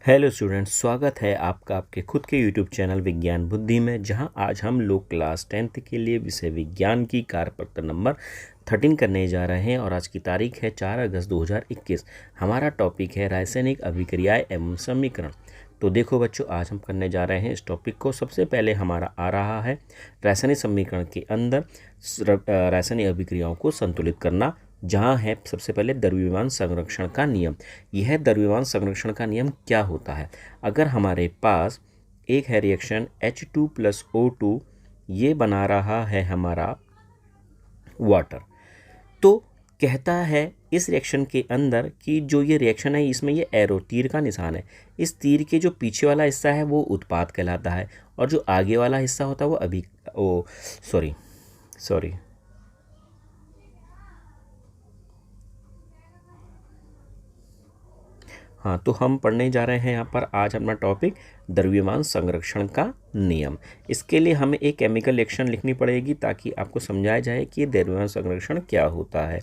Hello students, स्वागत है आपका आपके खुद के यूट्यूब चैनल विज्ञान बुद्धि में, जहां आज हम लोग क्लास 10th के लिए विषय विज्ञान की कार्यपत्र नंबर 13 करने जा रहे हैं। और आज की तारीख है 4 अगस्त 2021। हमारा टॉपिक है रासायनिक अभिक्रियाएं एवं समीकरण। तो देखो बच्चों, आज हम करने जा रहे हैं इस टॉपिक को। सबसे पहले हमारा आ रहा है रासायनिक समीकरण के अंदर रासायनिक अभिक्रियाओं को संतुलित करना, जहाँ है सबसे पहले द्रव्यमान संरक्षण का नियम। यह द्रव्यमान संरक्षण का नियम क्या होता है? अगर हमारे पास एक है रिएक्शन H2+O2, ये बना रहा है हमारा वाटर, तो कहता है इस रिएक्शन के अंदर कि जो ये रिएक्शन है इसमें ये एरो तीर का निशान है। इस तीर के जो पीछे वाला हिस्सा है वो उत्पाद कहलाता है, और जो आगे वाला हिस्सा होता है वो सॉरी हाँ, तो हम पढ़ने जा रहे हैं यहाँ पर आज अपना टॉपिक द्रव्यमान संरक्षण का नियम। इसके लिए हमें एक केमिकल रिएक्शन लिखनी पड़ेगी ताकि आपको समझाया जाए कि द्रव्यमान संरक्षण क्या होता है।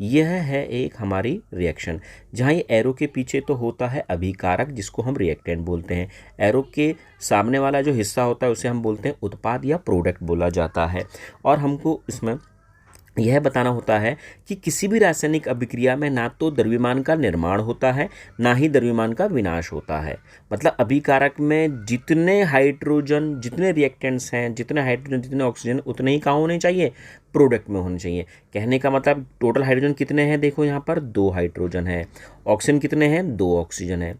यह है एक हमारी रिएक्शन, जहाँ ये एरो के पीछे तो होता है अभिकारक, जिसको हम रिएक्टेंट बोलते हैं। एरो के सामने वाला जो हिस्सा होता है उसे हम बोलते हैं उत्पाद या प्रोडक्ट बोला जाता है। और हमको इसमें यह बताना होता है कि किसी भी रासायनिक अभिक्रिया में ना तो द्रव्यमान का निर्माण होता है, ना ही द्रव्यमान का विनाश होता है। मतलब अभिकारक में जितने हाइड्रोजन, जितने रिएक्टेंट्स हैं, जितने हाइड्रोजन, जितने ऑक्सीजन, उतने ही कहाँ होने चाहिए? प्रोडक्ट में होने चाहिए। कहने का मतलब टोटल हाइड्रोजन कितने हैं? देखो यहाँ पर 2 हाइड्रोजन है। ऑक्सीजन कितने हैं? 2 ऑक्सीजन है।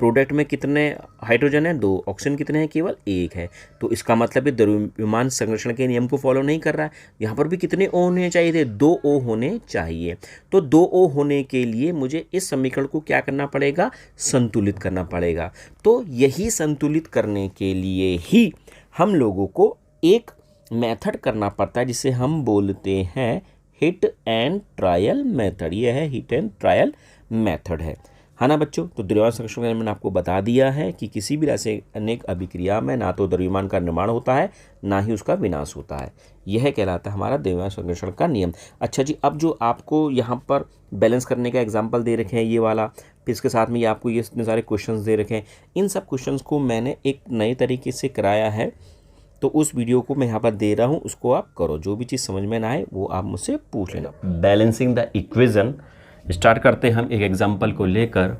प्रोडक्ट में कितने हाइड्रोजन है? 2। ऑक्सीजन कितने हैं? केवल 1 है। तो इसका मतलब है द्रव्यमान संरक्षण के नियम को फॉलो नहीं कर रहा है। यहाँ पर भी कितने ओ होने चाहिए थे? 2 ओ होने चाहिए। तो 2 ओ होने के लिए मुझे इस समीकरण को क्या करना पड़ेगा? संतुलित करना पड़ेगा। तो यही संतुलित करने के लिए ही हम लोगों को एक मेथड करना पड़ता है, जिसे हम बोलते हैं हिट एंड ट्रायल मेथड। यह है हिट एंड ट्रायल मेथड है ना बच्चों? तो द्रव्यमान संरक्षण मैंने आपको बता दिया है कि किसी भी रासायनिक अभिक्रिया में ना तो द्रव्यमान का निर्माण होता है, ना ही उसका विनाश होता है। यह कहलाता है हमारा द्रव्यमान संरक्षण का नियम। अच्छा जी, अब जो आपको यहाँ पर बैलेंस करने का एग्जाम्पल दे रखे हैं ये वाला, फिर इसके साथ में ये आपको ये इतने सारे क्वेश्चन दे रखे हैं, इन सब क्वेश्चन को मैंने एक नए तरीके से कराया है। तो उस वीडियो को मैं यहाँ पर दे रहा हूँ, उसको आप करो। जो भी चीज़ समझ में ना आए वो आप मुझसे पूछ लेना। बैलेंसिंग द इक्वेशन स्टार्ट करते हैं हम एक एग्जाम्पल को लेकर।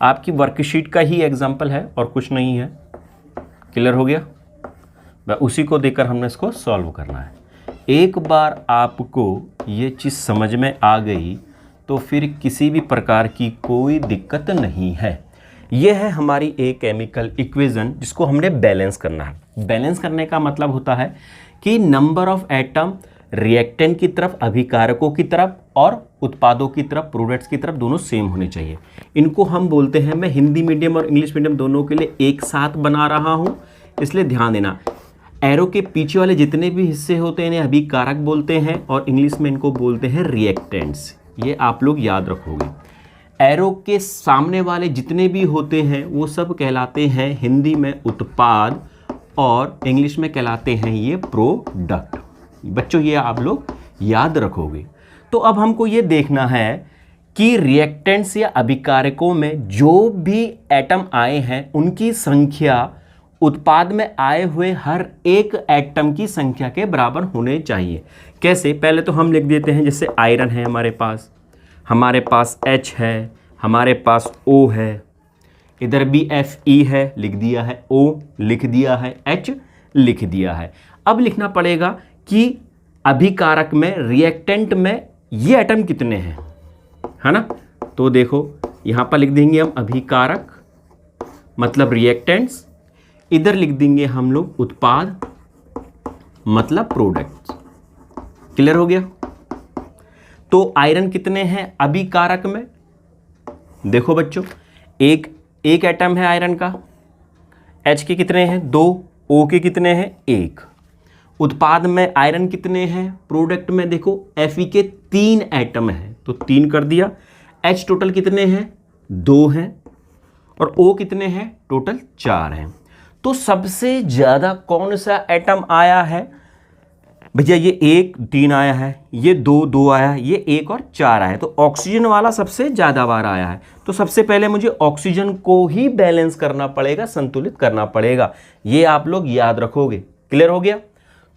आपकी वर्कशीट का ही एग्जाम्पल है और कुछ नहीं है। क्लियर हो गया? उसी को देकर हमने इसको सॉल्व करना है। एक बार आपको ये चीज़ समझ में आ गई तो फिर किसी भी प्रकार की कोई दिक्कत नहीं है। ये है हमारी एक केमिकल इक्वेशन जिसको हमने बैलेंस करना है। बैलेंस करने का मतलब होता है कि नंबर ऑफ एटम रिएक्टेंट की तरफ, अभिकारकों की तरफ और उत्पादों की तरफ, प्रोडक्ट्स की तरफ दोनों सेम होने चाहिए। इनको हम बोलते हैं, मैं हिंदी मीडियम और इंग्लिश मीडियम दोनों के लिए एक साथ बना रहा हूं, इसलिए ध्यान देना। एरो के पीछे वाले जितने भी हिस्से होते हैं इन्हें अभिकारक बोलते हैं और इंग्लिश में इनको बोलते हैं रिएक्टेंट्स। ये आप लोग याद रखोगे। एरो के सामने वाले जितने भी होते हैं वो सब कहलाते हैं हिंदी में उत्पाद और इंग्लिश में कहलाते हैं ये प्रोडक्ट। बच्चों ये आप लोग याद रखोगे। तो अब हमको ये देखना है कि रिएक्टेंट्स या अभिकारकों में जो भी एटम आए हैं उनकी संख्या उत्पाद में आए हुए हर एक एटम की संख्या के बराबर होने चाहिए। कैसे? पहले तो हम लिख देते हैं, जैसे आयरन है हमारे पास H है, हमारे पास O है, इधर भी Fe है, लिख दिया है, O लिख दिया है, H लिख दिया है। अब लिखना पड़ेगा कि अभिकारक में, रिएक्टेंट में ये एटम कितने हैं, है ना? तो देखो यहां पर लिख देंगे हम अभिकारक मतलब रिएक्टेंट्स, इधर लिख देंगे हम लोग उत्पाद मतलब प्रोडक्ट्स। क्लियर हो गया? तो आयरन कितने हैं अभिकारक में? देखो बच्चों, एक एटम है आयरन का। H के कितने हैं? 2। O के कितने हैं? 1। उत्पाद में आयरन कितने हैं? प्रोडक्ट में देखो Fe के 3 एटम हैं, तो 3 कर दिया। H टोटल कितने हैं? 2 हैं। और O कितने हैं? टोटल 4 हैं। तो सबसे ज़्यादा कौन सा एटम आया है? भैया ये 1 3 आया है, ये 2 2 आया है, ये 1 और 4 आया है, तो ऑक्सीजन वाला सबसे ज़्यादा बार आया है। तो सबसे पहले मुझे ऑक्सीजन को ही बैलेंस करना पड़ेगा, संतुलित करना पड़ेगा। ये आप लोग याद रखोगे। क्लियर हो गया?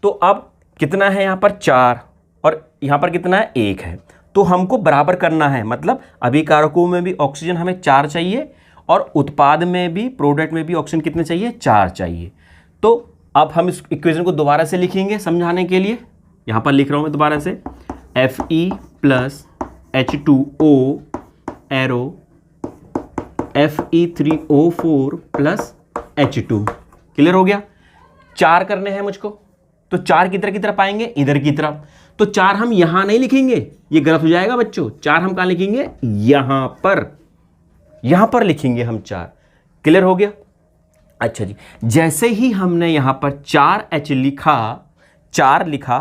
तो अब कितना है यहाँ पर 4 और यहाँ पर कितना है 1 है, तो हमको बराबर करना है। मतलब अभिकारकों में भी ऑक्सीजन हमें 4 चाहिए और उत्पाद में भी, प्रोडक्ट में भी ऑक्सीजन कितने चाहिए? 4 चाहिए। तो अब हम इस इक्वेशन को दोबारा से लिखेंगे समझाने के लिए। यहाँ पर लिख रहा हूँ मैं दोबारा से, Fe plus H2O arrow Fe3O4 plus H2। Clear हो गया? 4 करने हैं मुझको, तो 4 किधर की तरफ आएंगे? इधर की तरफ। तो 4 हम यहां नहीं लिखेंगे, ये गलत हो जाएगा बच्चों। 4 हम कहां लिखेंगे? यहां पर लिखेंगे हम 4। क्लियर हो गया? अच्छा जी, जैसे ही हमने यहां पर 4H लिखा, 4 लिखा,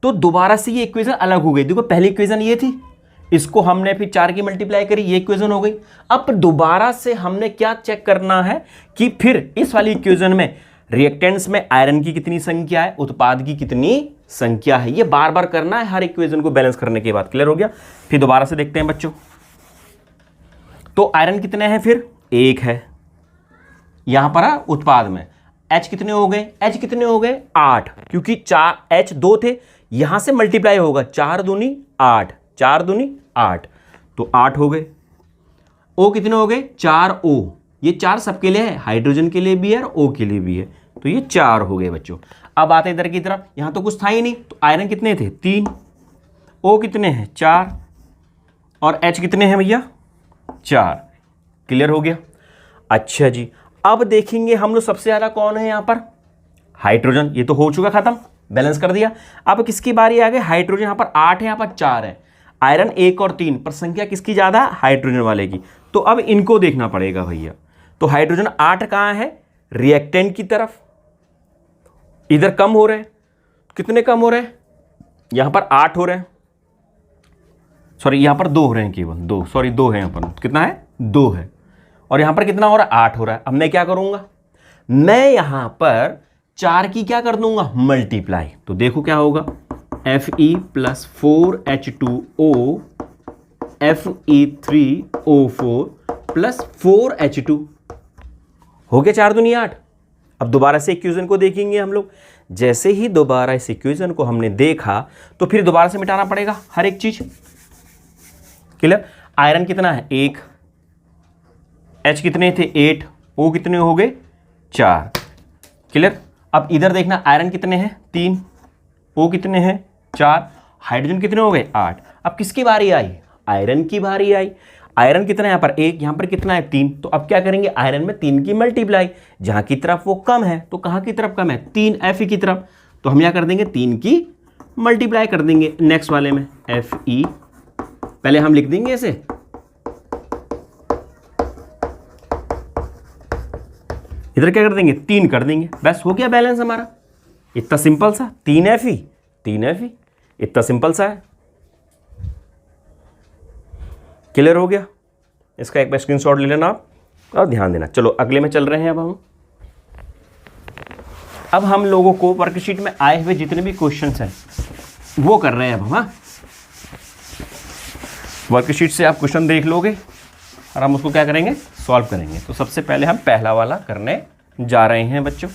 तो दोबारा से ये इक्वेशन अलग हो गई। देखो पहली इक्वेशन ये थी, इसको हमने फिर 4 की मल्टीप्लाई करी, ये इक्वेशन हो गई। अब दोबारा से हमने क्या चेक करना है कि फिर इस वाली इक्वेशन में रिएक्टेंट्स में आयरन की कितनी संख्या है, उत्पाद की कितनी संख्या है। ये बार बार करना है हर इक्वेशन को बैलेंस करने के बाद। क्लियर हो गया? फिर दोबारा से देखते हैं बच्चों। तो आयरन कितने हैं? फिर 1 है यहां पर उत्पाद में। H कितने हो गए? H कितने हो गए? 8, क्योंकि 4 H 2 थे, यहां से मल्टीप्लाई होगा, 4 दूनी 8, 4 दूनी 8, तो 8 हो गए। O कितने हो गए? 4O। ये 4 सबके लिए है, हाइड्रोजन के लिए भी है और O के लिए भी है, तो ये 4 हो गए बच्चों। अब आते इधर की तरफ, यहां तो कुछ था ही नहीं, तो आयरन कितने थे? 3, O कितने हैं? 4, और H कितने हैं भैया? 4। क्लियर हो गया? अच्छा जी, अब देखेंगे हम लोग सबसे ज्यादा कौन है यहां पर? हाइड्रोजन। ये तो हो चुका खत्म, बैलेंस कर दिया। अब किसकी बारी आ गई? हाइड्रोजन। यहां पर 8 है, यहां पर 4 है। आयरन 1 और 3 पर संख्या किसकी ज्यादा? हाइड्रोजन वाले की। तो अब इनको देखना पड़ेगा भैया। तो हाइड्रोजन 8 कहां है? रिएक्टेंट की तरफ। इधर कम हो रहे हैं, कितने कम हो रहे हैं? यहां पर 8 हो रहे हैं, सॉरी यहां पर 2 हो रहे हैं, केवल 2, सॉरी 2 है यहां पर। कितना है? 2 है। और यहां पर कितना हो रहा है? 8 हो रहा है। अब मैं क्या करूंगा? मैं यहां पर 4 की क्या कर दूंगा? मल्टीप्लाई। तो देखो क्या होगा? Fe plus 4H2O Fe3O4 plus 4H2 हो गया 4 दूनी 8। अब दोबारा से इक्वेशन को देखेंगे हम लोग। जैसे ही दोबारा इस इक्वेशन को हमने देखा, तो फिर दोबारा से मिटाना पड़ेगा हर एक चीज। क्लियर? आयरन कितना है? 1, H कितने थे? 8, O कितने हो गए? 4। क्लियर? अब इधर देखना, आयरन कितने हैं? 3, O कितने हैं? 4, हाइड्रोजन कितने हो गए? 8। अब किसकी बारी आई? आयरन की बारी आई। आयरन कितना है यहाँ पर? 1, यहाँ पर कितना है? 3। तो अब क्या करेंगे? आयरन में 3 की मल्टीप्लाई। जहां की तरफ वो कम है, तो कहां की तरफ कम है? 3 Fe की तरफ। तो हम क्या कर देंगे? 3 की मल्टीप्लाई कर देंगे नेक्स्ट वाले में। Fe पहले हम लिख देंगे इसे, इधर क्या कर देंगे? 3 कर देंगे, बस हो गया बैलेंस हमारा। इतना सिंपल सा, 3 Fe 3 Fe, इतना सिंपल सा है। क्लियर हो गया? इसका एक बार स्क्रीनशॉट ले लेना आप और ध्यान देना। चलो अगले में चल रहे हैं। अब हम लोगों को वर्कशीट में आए हुए जितने भी क्वेश्चंस हैं वो कर रहे हैं अब हम। हाँ, वर्कशीट से आप क्वेश्चन देख लोगे और हम उसको क्या करेंगे? सॉल्व करेंगे। तो सबसे पहले हम पहला वाला करने जा रहे हैं बच्चों,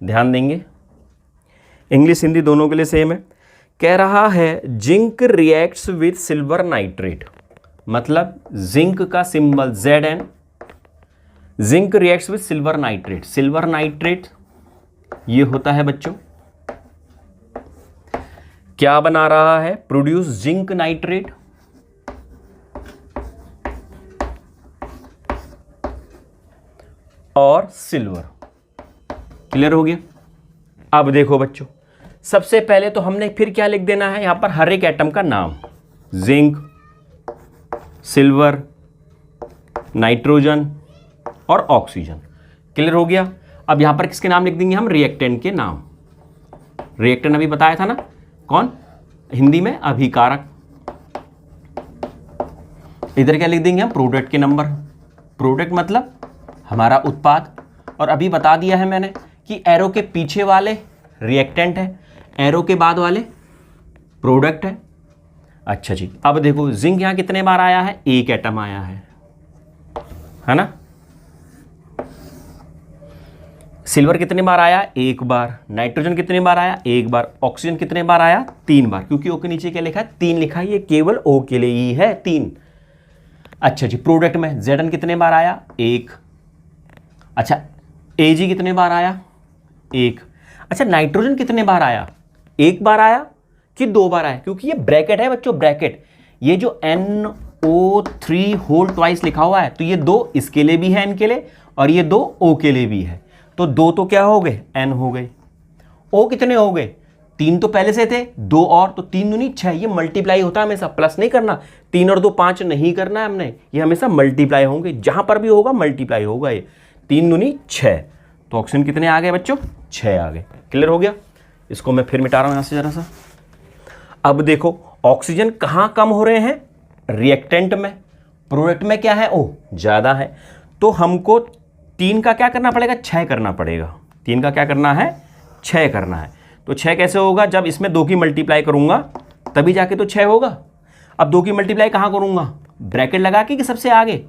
ध्यान देंगे। इंग्लिश हिंदी दोनों के लिए सेम है। कह रहा है zinc reacts with silver nitrate, मतलब जिंक का symbol Zn, zinc reacts with silver nitrate. Silver nitrate ये होता है बच्चों, क्या बना रहा है? Produce zinc nitrate. और सिल्वर। क्लियर हो गया? अब देखो बच्चों, सबसे पहले तो हमने फिर क्या लिख देना है यहां पर? हर एक एटम का नाम, जिंक, सिल्वर, नाइट्रोजन और ऑक्सीजन। क्लियर हो गया? अब यहां पर किसके नाम लिख देंगे हम? रिएक्टेंट के नाम। रिएक्टेंट अभी बताया था ना, कौन? हिंदी में अभिकारक। इधर क्या लिख देंगे हम? प्रोडक्ट के नंबर। प्रोडक्ट मतलब हमारा उत्पाद। और अभी बता दिया है मैंने कि एरो के पीछे वाले रिएक्टेंट है, एरो के बाद वाले प्रोडक्ट है। अच्छा जी, अब देखो जिंक यहाँ कितने बार आया है, एक एटम आया है ना। सिल्वर कितने बार आया, एक बार। नाइट्रोजन कितने बार आया, एक बार। ऑक्सीजन कितने बार आया, 3 बार, क्योंकि ओ के नीचे क्या लिखा है, 3 लिखा है, ये केवल ओ के लिए ही है 3। अच्छा जी, प्रोडक्ट में Zn कितने बार आया, 1। अच्छा, Ag कितने बार आया, 1। अच्छा, नाइट्रोजन कितने बार आया, 1 बार आया कि 2 बार आया, क्योंकि ये ब्रैकेट है बच्चों, ब्रैकेट। ये जो NO3 होल ट्वाइस लिखा हुआ है, तो ये 2 इसके लिए भी है, N के लिए, और ये 2 O के लिए भी है। तो 2 तो क्या हो गए, N हो गए। O कितने हो गए, 3 तो पहले से थे, 2 और, तो 3 दूनी 6। ये मल्टीप्लाई होता है हमेशा, प्लस नहीं करना। 3 और 2 5 नहीं करना है हमने, ये हमेशा मल्टीप्लाई होंगे, जहां पर भी होगा मल्टीप्लाई होगा। ये 3 दूनी 6, तो ऑक्सीजन कितने आ गए बच्चों, 6 आ गए। क्लियर हो गया। इसको मैं फिर मिटा रहा हूं यहां से जरा सा। अब देखो ऑक्सीजन कहां कम हो रहे हैं, रिएक्टेंट में। प्रोडक्ट में क्या है, ओ ज्यादा है, तो हमको 3 का क्या करना पड़ेगा, 6 करना पड़ेगा। 3 का क्या करना है, 6 करना है। तो 6 कैसे होगा, जब इसमें 2 की मल्टीप्लाई करूंगा तभी जाके तो 6 होगा। अब 2 की मल्टीप्लाई कहां करूंगा, ब्रैकेट लगा के कि सबसे आगे,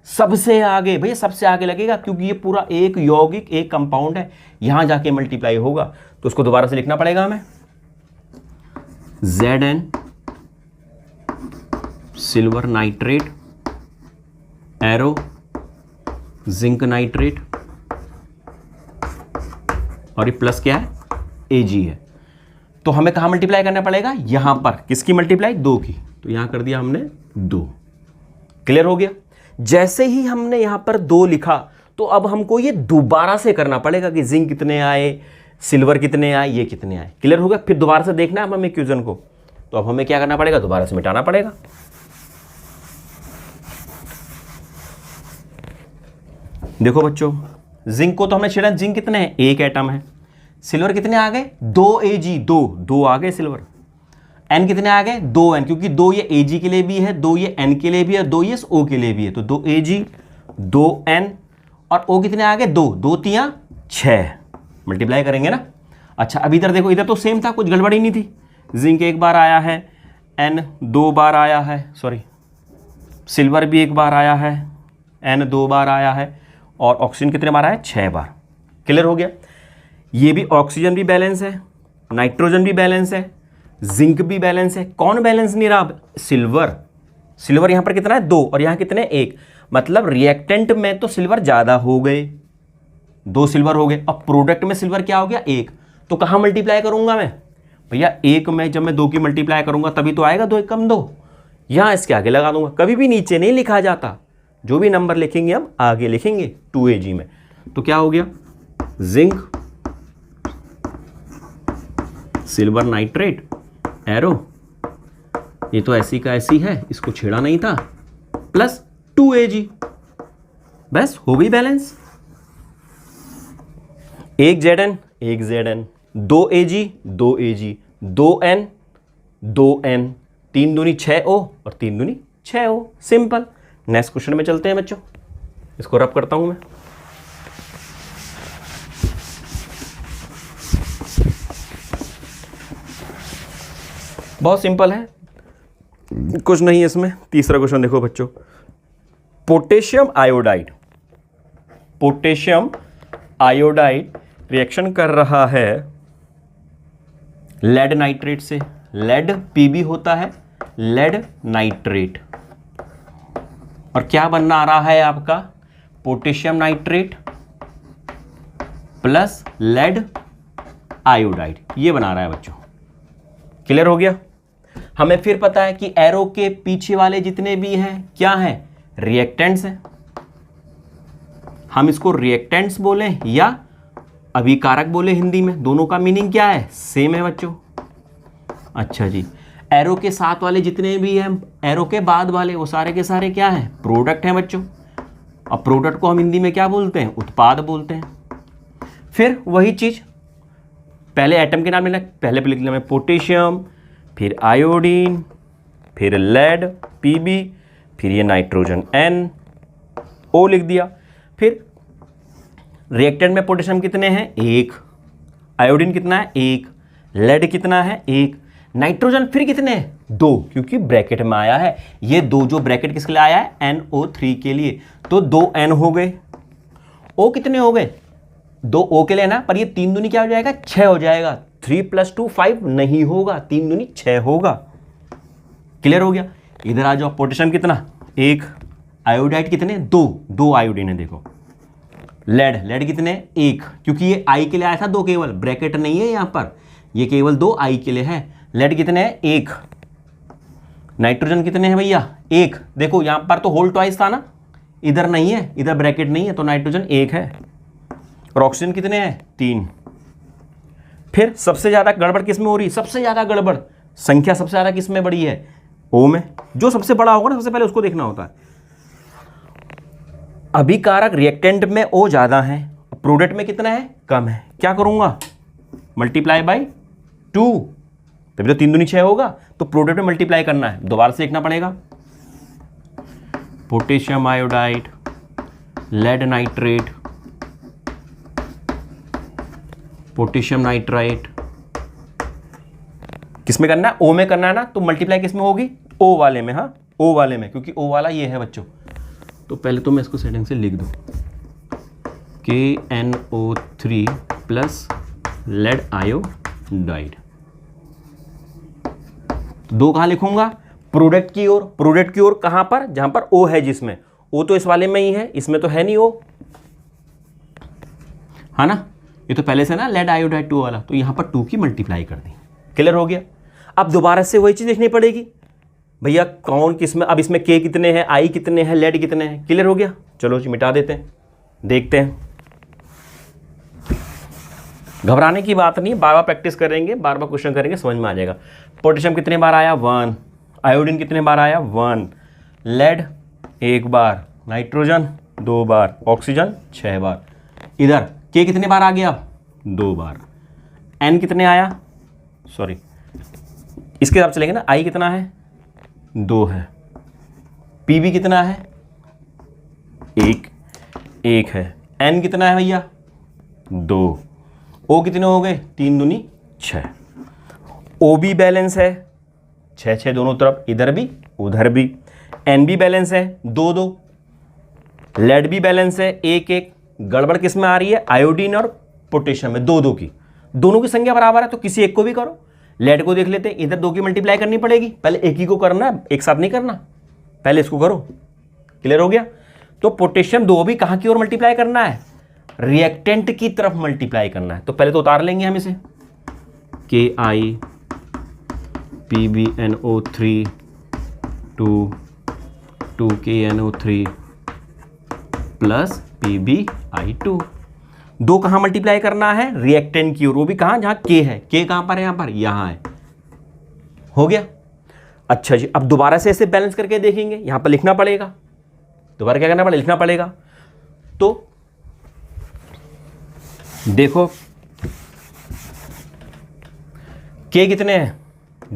सबसे आगे भैया, सबसे आगे लगेगा, क्योंकि ये पूरा एक यौगिक, एक कंपाउंड है, यहां जाके मल्टीप्लाई होगा। तो उसको दोबारा से लिखना पड़ेगा हमें, Zn silver nitrate, arrow zinc nitrate, और ये प्लस क्या है, Ag है। तो हमें कहां मल्टीप्लाई करना पड़ेगा, यहां पर। किसकी मल्टीप्लाई, 2 की, तो यहां कर दिया हमने 2। क्लियर हो गया। जैसे ही हमने यहां पर 2 लिखा, तो अब हमको ये दोबारा से करना पड़ेगा कि जिंक कितने आए, सिल्वर कितने आए, ये कितने आए। क्लियर हो गया। फिर दोबारा से देखना है हमें इक्वेशन को, तो अब हमें क्या करना पड़ेगा, दोबारा से मिटाना पड़ेगा। देखो बच्चों, जिंक को तो हमने छेड़ा, जिंक कितने हैं, 1 एटम है। सिल्वर कितने आ गए, 2 Ag, 2 आ गए सिल्वर। N कितने आ गए, 2N, क्योंकि 2 ये Ag के लिए भी है, 2 ये N के लिए भी है, 2 ये O के लिए भी है, तो 2 Ag 2 N, और O कितने आ गए, 2, 2 3 6, मल्टीप्लाई करेंगे ना। अच्छा, अब इधर देखो, इधर तो सेम था, कुछ गड़बड़ी नहीं थी। जिंक 1 बार आया है, N 2 बार आया है, सॉरी सिल्वर भी 1 बार आया है, N 2 बार आया है, और ऑक्सीजन कितने बार आया, 6 बार। क्लियर हो गया। ये भी ऑक्सीजन भी बैलेंस है, नाइट्रोजन भी बैलेंस है, जिंक भी बैलेंस है। कौन बैलेंस नहीं रहा, सिल्वर। सिल्वर यहां पर कितना है, 2, और यहां कितने, 1। मतलब रिएक्टेंट में तो सिल्वर ज्यादा हो गए, 2 सिल्वर हो गए। अब प्रोडक्ट में सिल्वर क्या हो गया, 1। तो कहां मल्टीप्लाई करूंगा मैं भैया, 1 में जब मैं 2 की मल्टीप्लाई करूंगा तभी तो आएगा, 2 1 कम 2, यहां इसके आगे लगा दूंगा। कभी भी नीचे नहीं लिखा जाता, जो भी नंबर लिखेंगे हम आगे लिखेंगे 2 Ag में। तो क्या हो गया, जिंक सिल्वर नाइट्रेट, एरो, ये तो ऐसी का ऐसी है, इसको छेड़ा नहीं था, प्लस 2 Ag, बस हो गई balance. 1 Zn 1 Zn, 2 Ag 2 Ag, 2N 2N, 3 दूनी 6O और 3 दूनी 6O। सिंपल। नेक्स्ट क्वेश्चन में चलते हैं बच्चों, इसको रब करता हूं मैं। बहुत सिंपल है, कुछ नहीं है इसमें। तीसरा क्वेश्चन देखो बच्चों, potassium iodide, potassium iodide reaction कर रहा है लेड नाइट्रेट से। लेड Pb होता है, लेड नाइट्रेट, और क्या बनना आ रहा है आपका, potassium nitrate plus lead iodide, ये बना रहा है बच्चों। क्लियर हो गया। हमें फिर पता है कि एरो के पीछे वाले जितने भी हैं क्या हैं, रिएक्टेंट्स हैं। हम इसको रिएक्टेंट्स बोले या अभिकारक बोले, हिंदी में दोनों का मीनिंग क्या है, सेम है बच्चों। अच्छा जी, एरो के साथ वाले जितने भी हैं, एरो के बाद वाले, वो सारे के सारे क्या हैं, प्रोडक्ट हैं बच्चों। अब प्रोडक्ट को हम हिंदी में क्या बोलते हैं, उत्पाद बोलते हैं। फिर वही चीज, पहले एटम के नाम लेना, पहले लिख लिया मैं पोटेशियम, फिर आयोडीन, फिर लेड Pb, फिर ये नाइट्रोजन NO लिख दिया। फिर रिएक्टेंट में पोटेशियम कितने हैं, 1, आयोडीन कितना है, 1, लेड कितना है 1, नाइट्रोजन फिर कितने 2, क्योंकि ब्रैकेट में आया है, ये 2 जो ब्रैकेट किसके लिए आया है NO3 के लिए, तो 2N हो गए। O कितने हो गए 2 O के लिए ना, पर ये 3 दूनी क्या हो जाएगा 6 हो जाएगा, 3 + 2 5 नहीं होगा, 3 दूनी 6 होगा। क्लियर हो गया। इधर आ जाओ, पोटेशियम कितना 1, आयोडाइड कितने 2 आयोडीन है देखो। लेड कितने 1, क्योंकि ये I के लिए आया था 2 केवल, ब्रैकेट नहीं है यहां पर, ये केवल 2 I के लिए है। लेड कितने हैं 1। नाइट्रोजन कितने हैं भैया 1, देखो यहां पर तो होल ट्वाइस था ना, इधर नहीं है, इधर ब्रैकेट नहीं है, तो नाइट्रोजन 1 है। और ऑक्सीजन कितने हैं 3। फिर सबसे ज्यादा गड़बड़ किस में हो रही है, सबसे ज्यादा गड़बड़ संख्या सबसे ज्यादा किस में बड़ी है O में, जो सबसे बड़ा होगा ना सबसे पहले उसको देखना होता है। अभिकारक रिएक्टेंट में O ज्यादा है, प्रोडक्ट में कितना है कम है, क्या करूंगा मल्टीप्लाई बाई 2, तभी तो 3 दूनी 6 होगा, तो प्रोडक्ट में मल्टीप्लाई करना है, दोबारा से लिखना पड़ेगा। Potassium iodide, lead nitrate, potassium nitrite, किस में करना है O में करना है ना, तो मल्टीप्लाई किस में होगी O वाले में, हाँ O वाले में, क्योंकि O वाला ये है बच्चों। तो पहले तो मैं इसको सेटिंग से लिख दूं KNO3 प्लस लेड आयोडाइड। 2 कहाँ लिखूंगा प्रोडक्ट की ओर, प्रोडक्ट की ओर कहां पर, जहां पर O है, जिसमें O तो इस वाले में ही है, इसमें तो है नहीं O, है ना, ये तो पहले से ना लेड आयोडाइड 2 वाला, तो यहां पर 2 की मल्टीप्लाई कर दी। क्लियर हो गया। अब दोबारा से वही चीज देखनी पड़ेगी भैया कौन किस में, अब इसमें K कितने हैं, I कितने हैं, लेड कितने हैं। क्लियर हो गया, चलो जी मिटा देते हैं, देखते हैं। घबराने की बात नहीं, बार बार प्रैक्टिस करेंगे, बार बार क्वेश्चन करेंगे, समझ में आ जाएगा। पोटेशियम कितने बार आया 1, आयोडीन कितने बार आया 1, लेड 1 बार, नाइट्रोजन 2 बार, ऑक्सीजन 6 बार। इधर K कितने बार आ गया 2 बार, N कितने आया, सॉरी इसके हिसाब से लेंगे ना, I कितना है 2 है, PB कितना है 1 है, N कितना है भैया 2, O कितने हो गए 3 दूनी 6, OB बैलेंस है 6 दोनों तरफ, इधर भी उधर भी, NB बैलेंस है 2, लेड भी बैलेंस है 1, गड़बड़ किस में आ रही है आयोडीन और पोटेशियम में 2 की, दोनों की संख्या बराबर है, तो किसी एक को भी करो। लेड को देख लेते हैं, इधर 2 की मल्टीप्लाई करनी पड़ेगी, पहले एक ही को करना है, एक साथ नहीं करना, पहले इसको करो। क्लियर हो गया। तो पोटेशियम 2 भी कहां की ओर मल्टीप्लाई करना है, रिएक्टेंट की तरफ मल्टीप्लाई करना है, तो पहले तो उतार लेंगे हम इसे, KI PbNO3 2 KNO3 plus PbI2, 2 कहां मल्टीप्लाई करना है रिएक्टेंट की ओर, वो भी कहां जहां K है, K कहां पर है यहां पर, यहां है। हो गया। अच्छा जी, अब दोबारा से इसे बैलेंस करके देखेंगे, यहां पर लिखना पड़ेगा, दोबारा क्या करना पड़ेगा लिखना पड़ेगा। तो देखो K कितने हैं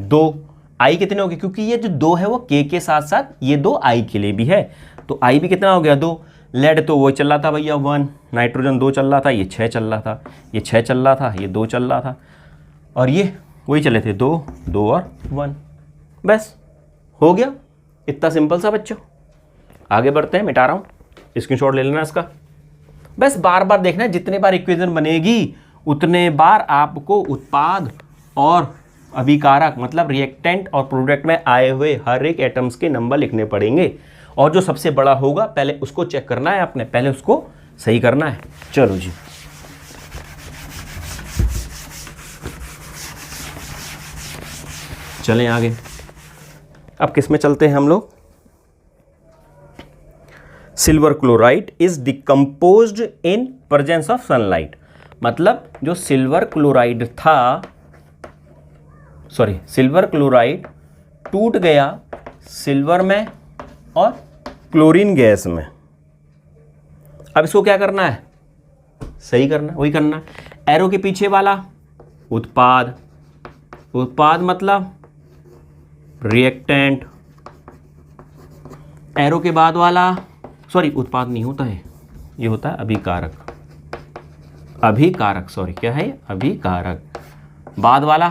2, I कितने हो गए, क्योंकि ये जो 2 है वो K के साथ साथ ये 2 I के लिए भी है, तो I भी कितना हो गया 2, लेड तो वो चल रहा था भैया 1, नाइट्रोजन 2 चल रहा था, ये 6 चल रहा था, ये 6 चल रहा था, ये 2 चल रहा था, और ये वही चले थे 2 और 1, बस हो गया। इतना सिंपल सा बच्चों। आगे बढ़ते हैं, मिटा रहा हूँ, स्क्रीनशॉट ले लेना इसका। बस बार बार देखना है, जितने बार इक्वेशन बनेगी उतने बार आपको उत्पाद और अभिकारक मतलब रिएक्टेंट और प्रोडक्ट में आए हुए हर एक एटम्स के नंबर लिखने पड़ेंगे, और जो सबसे बड़ा होगा पहले उसको चेक करना है आपने, पहले उसको सही करना है। चलो जी, चलें आगे। अब किस में चलते हैं हम लोग, silver chloride is decomposed in presence of sunlight, मतलब जो सिल्वर क्लोराइड था, सॉरी सिल्वर क्लोराइड टूट गया सिल्वर में और क्लोरीन गैस में। अब इसको क्या करना है, सही करना, वही करना है। एरो के पीछे वाला उत्पाद, उत्पाद मतलब रिएक्टेंट, एरो के बाद वाला, सॉरी उत्पाद नहीं होता है, ये होता है अभिकारक, अभिकारक, सॉरी क्या है अभिकारक, बाद वाला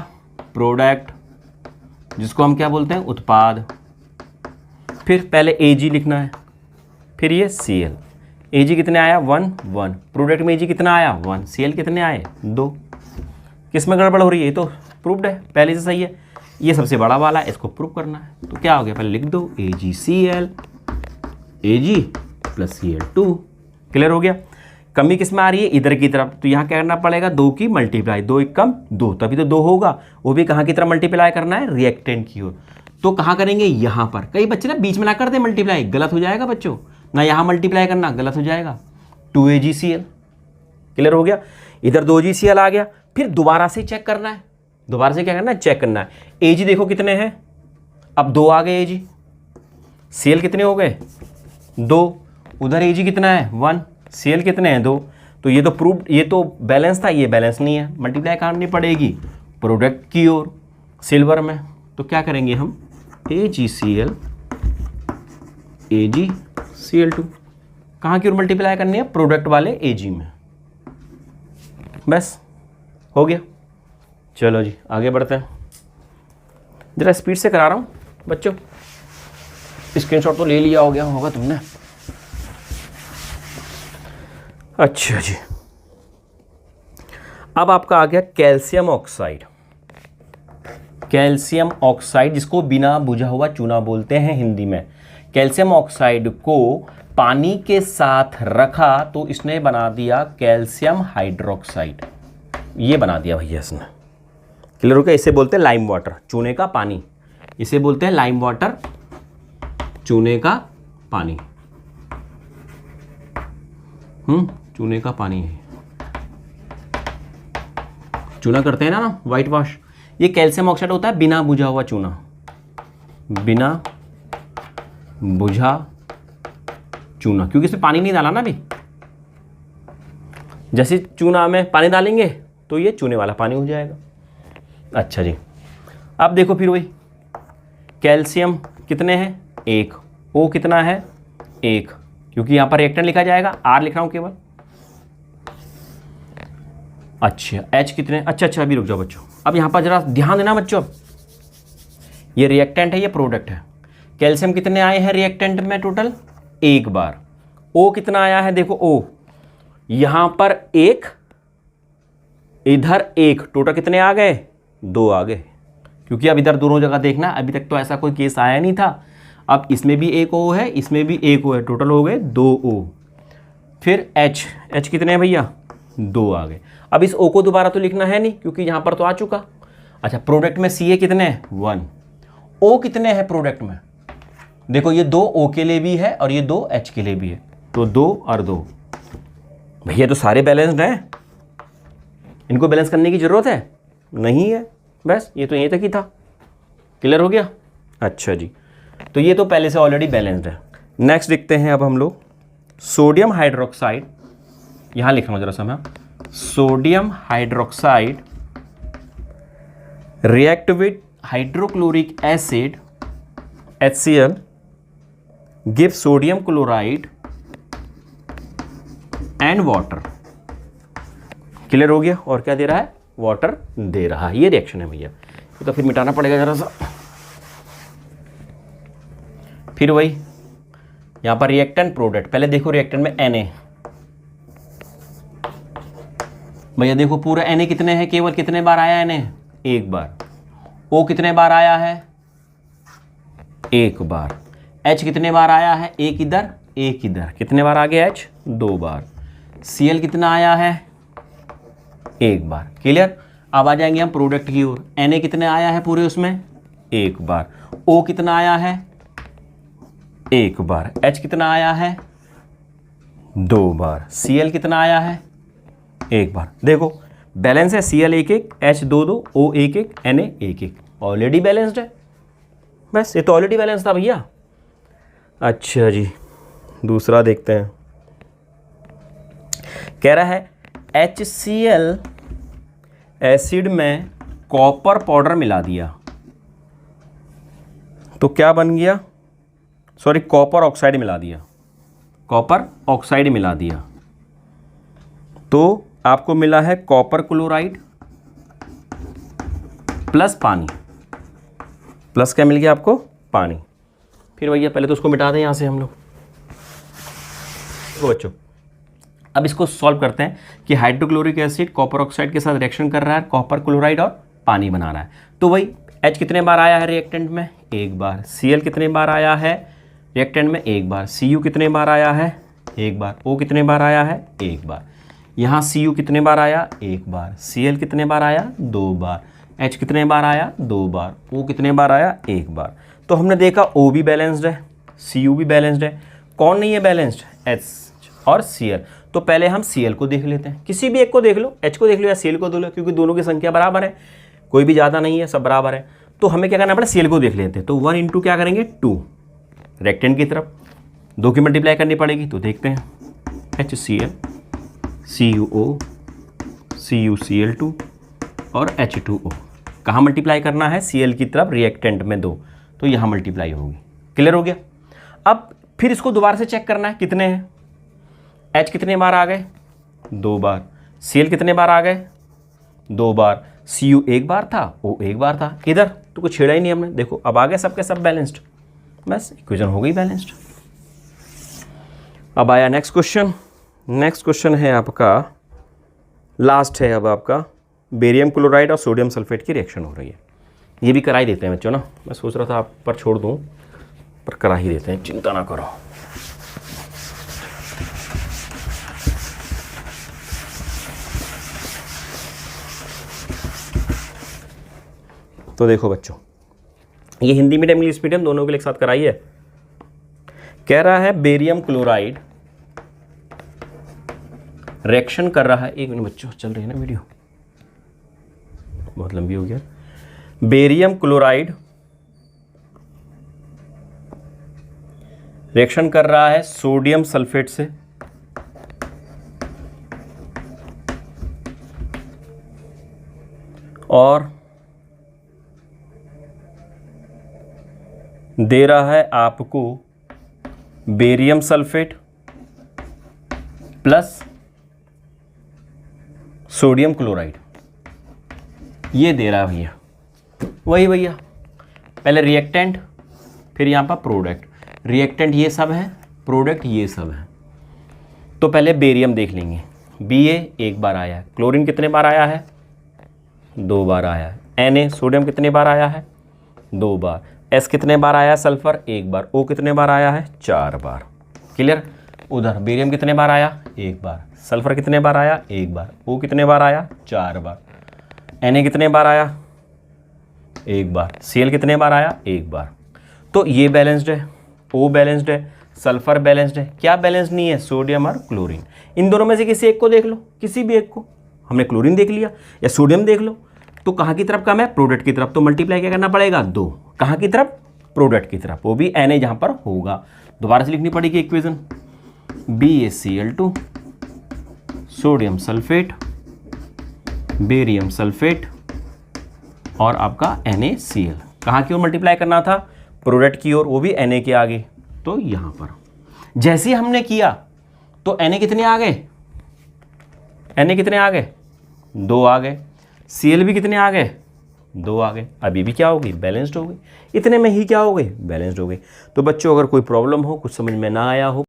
प्रोडक्ट, जिसको हम क्या बोलते हैं, उत्पाद। फिर पहले Ag लिखना है, फिर ये Cl। Ag कितने आया 1 1, प्रोडक्ट में Ag कितना आया 1, Cl कितने आए 2। किस में गड़बड़ हो रही है, ये तो प्रूव्ड है पहले से सही है, ये सबसे बड़ा वाला है, इसको प्रूव करना है। तो क्या हो गया, पहले लिख दो AgCl, Ag plus Cl2। Clear हो गया। कमी किस में आ रही है, इधर की तरफ, तो यहाँ क्या करना पड़ेगा, 2 की मल्टीप्लाई, 2 एक कम 2, तभी तो 2 होगा। वो भी कहाँ की तरफ मल्टीप्लाई करना है, रिएक्टेंट की ओर। तो कहाँ करेंगे, यहाँ पर। कई बच्चे ना बीच में ना कर दे मल्टीप्लाई, गलत हो जाएगा बच्चों, ना यहाँ मल्टीप्लाई करना, गलत हो जाएगा। 2AgCl। क्लियर हो गया। इधर 2AgCl आ गया, फिर दोबारा से चेक करना है। दोबारा से क्या करना है, चेक करना है। Ag देखो कितने हैं, अब 2 आ गए Ag। Cl कितने हो गए 2, उधर Ag कितना है 1, Cl कितने हैं 2। तो ये तो प्रूव्ड, ये तो बैलेंस था, ये बैलेंस नहीं है, मल्टीप्लाई करनी पड़ेगी प्रोडक्ट की ओर सिल्वर में। तो क्या करेंगे हम, AgCl AgCl2, कहाँ की ओर मल्टीप्लाई करनी है, प्रोडक्ट वाले Ag में। बस हो गया। चलो जी आगे बढ़ते हैं, जरा स्पीड से करा रहा हूँ बच्चों, स्क्रीनशॉट तो ले लिया होगा तुमने। अच्छा जी, अब आपका आ गया कैल्शियम ऑक्साइड। कैल्शियम ऑक्साइड, जिसको बिना बुझा हुआ चूना बोलते हैं हिंदी में। कैल्शियम ऑक्साइड को पानी के साथ रखा तो इसने बना दिया कैल्शियम हाइड्रोक्साइड, ये बना दिया भैया इसने। क्लियर हो गया। इसे बोलते हैं लाइम वाटर, चूने का पानी। इसे बोलते हैं लाइम वाटर, चूने का पानी। चूने का पानी है, चूना करते हैं ना वाइट वॉश। ये कैल्शियम ऑक्साइड होता है बिना बुझा हुआ चूना, बिना बुझा चूना, क्योंकि इसमें पानी नहीं डाला ना अभी। जैसे चूना में पानी डालेंगे तो ये चूने वाला पानी हो जाएगा। अच्छा जी, अब देखो फिर वही, कैल्शियम कितने हैं 1, O कितना है 1, क्योंकि यहाँ पर रिएक्टेंट लिखा जाएगा, R लिख रहा हूँ केवल। अच्छा H कितने, अच्छा अभी रुक जाओ बच्चों, अब यहाँ पर जरा ध्यान देना बच्चों। ये रिएक्टेंट है, ये प्रोडक्ट है। कैल्शियम कितने आए हैं रिएक्टेंट में टोटल 1 बार। O कितना आया है, देखो O यहाँ पर 1, इधर 1, टोटल कितने आ गए 2 आ गए, क्योंकि अब इधर दोनों जगह देखना, अभी तक तो ऐसा कोई केस आया नहीं था। अब इसमें भी 1 O है, इसमें भी 1 O है, टोटल हो गए 2 O। फिर H कितने हैं भैया 2 आ गए। अब इस O को दोबारा तो लिखना है नहीं, क्योंकि यहाँ पर तो आ चुका। अच्छा प्रोडक्ट में Ca कितने हैं 1, O कितने हैं प्रोडक्ट में, देखो ये 2 O के लिए भी है और ये 2 H के लिए भी है, तो 2 और 2 भैया तो सारे बैलेंस्ड हैं, इनको बैलेंस करने की ज़रूरत है नहीं है, बस ये तो यहीं तक ही था। क्लियर हो गया। अच्छा जी, तो ये तो पहले से ऑलरेडी बैलेंस्ड है। नेक्स्ट देखते हैं अब हम लोग सोडियम हाइड्रोक्साइड, यहाँ लिख रहा हूँ जरा सा मैं, sodium hydroxide react with hydrochloric acid HCl give sodium chloride and water. Clear हो गया। और क्या दे रहा है, वाटर दे रहा है। ये रिएक्शन है भैया, तो फिर मिटाना पड़ेगा जरा सा। फिर वही यहां पर रिएक्टेंट प्रोडक्ट, पहले देखो रिएक्टेंट में Na भैया, देखो पूरा Na कितने हैं, केवल कितने बार आया Na 1 बार। O कितने बार आया है 1 बार। H कितने बार आया है, 1 इधर 1 इधर, कितने बार आ गया H 2 बार। Cl कितना आया है 1 बार। क्लियर। अब आ जाएंगे हम प्रोडक्ट की ओर। Na कितने आया है पूरे उसमें 1 बार। O कितना आया है 1 बार। H कितना आया है 2 बार। Cl कितना आया है 1 बार। देखो बैलेंस है, Cl 1 1, H 2 2, O 1 1, Na 1 1, already balanced है। बस ये तो ऑलरेडी बैलेंस था भैया। अच्छा जी, दूसरा देखते हैं। कह रहा है HCl एसिड में कॉपर पाउडर मिला दिया तो क्या बन गया, सॉरी कॉपर ऑक्साइड मिला दिया, कॉपर ऑक्साइड मिला दिया तो आपको मिला है कॉपर क्लोराइड प्लस पानी, प्लस क्या मिल गया आपको, पानी। फिर भैया पहले तो उसको मिटा दें यहाँ से हम लोग। तो बच्चों अब इसको सॉल्व करते हैं कि हाइड्रोक्लोरिक एसिड कॉपर ऑक्साइड के साथ रिएक्शन कर रहा है, कॉपर क्लोराइड और पानी बना रहा है। तो वही H कितने बार आया है रिएक्टेंट में, एक बार। Cl कितने बार आया है रिएक्टेंट में, एक बार। Cu कितने बार आया है, एक बार। O कितने बार आया है, एक बार। यहाँ Cu कितने बार आया, एक बार। Cl कितने बार आया, दो बार। H कितने बार आया, दो बार। O कितने बार आया, एक बार। तो हमने देखा O भी बैलेंस्ड है, Cu भी बैलेंस्ड है, कौन नहीं है बैलेंस्ड, H और Cl। तो पहले हम Cl को देख लेते हैं, किसी भी एक को देख लो, H को देख लो या Cl को देख लो, क्योंकि दोनों की संख्या बराबर है, कोई भी ज़्यादा नहीं है, सब बराबर है। तो हमें क्या करना पड़ेगा, Cl को देख लेते हैं। तो 1 इंटू क्या करेंगे, 2 रेक्टेंट की तरफ, 2 की मल्टीप्लाई करनी पड़ेगी। तो देखते हैं HCl CuO CuCl2 और H2O। कहाँ मल्टीप्लाई करना है, Cl की तरफ रिएक्टेंट में 2, तो यहाँ मल्टीप्लाई होगी। क्लियर हो गया। अब फिर इसको दोबारा से चेक करना है कितने हैं। H कितने बार आ गए, 2 बार। Cl कितने बार आ गए, 2 बार। Cu एक बार था, O एक बार था। इधर तो कुछ छेड़ा ही नहीं हमने, देखो अब आ गए सबके सब बैलेंस्ड, बस इक्वेशन हो गई बैलेंस्ड। अब आया नेक्स्ट क्वेश्चन। नेक्स्ट क्वेश्चन है आपका, लास्ट है अब आपका, बेरियम क्लोराइड और सोडियम सल्फेट की रिएक्शन हो रही है। ये भी करा ही देते हैं बच्चों ना, मैं सोच रहा था आप पर छोड़ दूँ, पर करा ही देते हैं, चिंता ना करो। तो देखो बच्चों, ये हिंदी मीडियम इंग्लिश मीडियम दोनों के लिए एक साथ कराई है। कह रहा है बेरियम क्लोराइड रिएक्शन कर रहा है, एक मिनट बच्चों चल रही है ना वीडियो, बहुत लंबी हो गया। बेरियम क्लोराइड रिएक्शन कर रहा है सोडियम सल्फेट से और दे रहा है आपको barium sulphate plus sodium chloride, ये दे रहा है भैया। वही भैया पहले रिएक्टेंट, फिर यहाँ पर प्रोडक्ट। रिएक्टेंट ये सब है, प्रोडक्ट ये सब है। तो पहले बेरियम देख लेंगे, Ba एक बार आया है, क्लोरीन कितने बार आया है, 2 बार आया है। Na सोडियम कितने बार आया है, 2 बार। S कितने बार आया है, सल्फर एक बार। O कितने बार आया है, 4 बार। क्लियर। उधर बेरियम कितने बार आया, एक बार। सल्फर कितने बार आया, एक बार। O कितने बार आया, 4 बार। Na कितने बार आया, एक बार। Cl कितने बार आया, एक बार। तो ये बैलेंस्ड है, O बैलेंस्ड है, सल्फर बैलेंस्ड है। क्या बैलेंस नहीं है, सोडियम और क्लोरीन। इन दोनों में से किसी एक को देख लो, किसी भी एक को। हमने क्लोरीन देख लिया या सोडियम देख लो, तो कहाँ की तरफ कम है, प्रोडक्ट की तरफ। तो मल्टीप्लाई क्या करना पड़ेगा, 2। कहाँ की तरफ, प्रोडक्ट की तरफ, वो भी Na जहाँ पर होगा। दोबारा से लिखनी पड़ेगी equation, BaCl2 sodium sulphate barium sulphate और आपका NaCl। कहाँ की ओर मल्टीप्लाई करना था, प्रोडक्ट की ओर, वो भी Na के आगे। तो यहाँ पर जैसे ही हमने किया तो Na कितने आ गए, Na कितने आ गए, 2 आ गए। Cl भी कितने आ गए, 2 आ गए। अभी भी क्या हो गई, बैलेंस्ड हो गई। इतने में ही क्या हो गई, बैलेंस्ड हो गई। तो बच्चों अगर कोई प्रॉब्लम हो, कुछ समझ में ना आया हो,